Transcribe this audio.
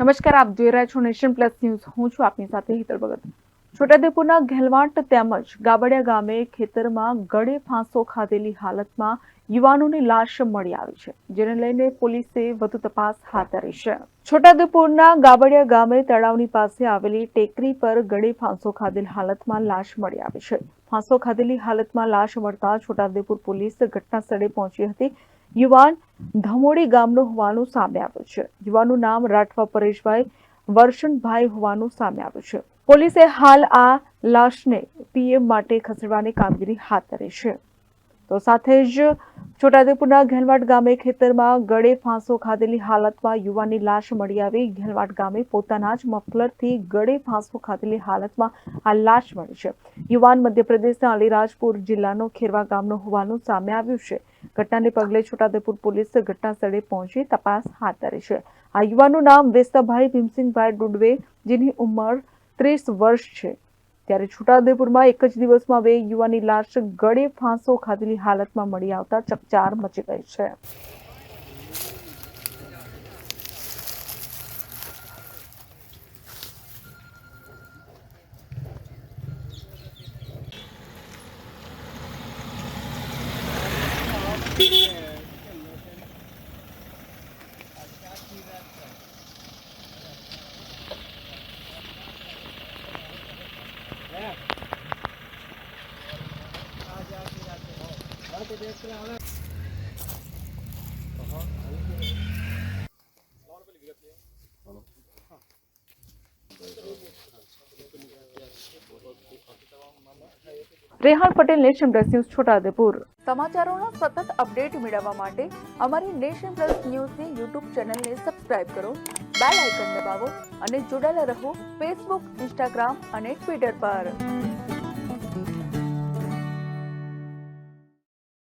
નમસ્કાર, આપ જોઈ રહ્યા છો નેશન પ્લસ ન્યૂઝ. હું છું આપની સાથે હિતલ ભગત. છોટાઉદેપુરના ઘેલવાંટ તેમજ ગાબડિયા ગામે ખેતરમાં ગળે ફાંસો ખાધેલી હાલતમાં યુવાનોની લાશ મળી આવી છે, જેને લઈને પોલીસે વધુ તપાસ હાથ ધરી છે. છોટાઉદેપુરના ગાબડિયા ગામે તળાવની પાસે આવેલી ટેકરી પર ગળે ફાંસો ખાધેલ હાલતમાં લાશ મળી આવી છે. ફાંસો ખાધેલી હાલતમાં લાશ મળતા છોટાઉદેપુર પોલીસ ઘટના સ્થળે પહોંચી હતી. યુવાન ધમોડી ગામનો હોવાનું સામે આવ્યું છે. યુવાનનું નામ રાઠવા પરેશભાઈ વર્ષનભાઈ હોવાનું સામે આવ્યું છે. પોલીસે હાલ આ લાશને પીએમ માટે ખસેડવાની કામગીરી હાથ ધરી છે. તો સાથે જ છોટાઉદેપુરના ઘેલવાટ ગામે ખેતરમાં ગળે ફાંસો ખાધેલી હાલતમાં યુવાનની લાશ મળી આવી. ઘેલવાટ ગામે પોતાના જ મફલરથી ગળે ફાંસો ખાધેલી હાલતમાં આ લાશ મળી છે. યુવાન મધ્યપ્રદેશના અલીરાજપુર જિલ્લાનો ખેરવા ગામનો હોવાનું સામે આવ્યું છે. ઘટનાને પગલે છોટાઉદેપુર પોલીસ ઘટના સ્થળે પહોંચી તપાસ હાથ ધરી છે. આ યુવાનનું નામ વેસ્તાભાઈ ભીમસિંહભાઈ ડુડવે, જેની ઉંમર 30 વર્ષ છે. ત્યારે છોટાઉદેપુરમાં એક જ દિવસમાં 2 યુવાનની લાશ ગળે ફાંસો ખાધેલી હાલતમાં મળી આવતા ચકચાર મચી ગઈ છે. Rehan Patel, nation plus news, Chhota Udepur. સમાચારોના સતત અપડેટ મેળવવા માટે અમારી નેશન પ્લસ ન્યૂઝની યુટ્યુબ ચેનલને સબસ્ક્રાઇબ કરો, બેલ આઇકન દબાવો અને જોડાયેલા રહો ફેસબુક, ઇન્સ્ટાગ્રામ અને ટ્વિટર પર.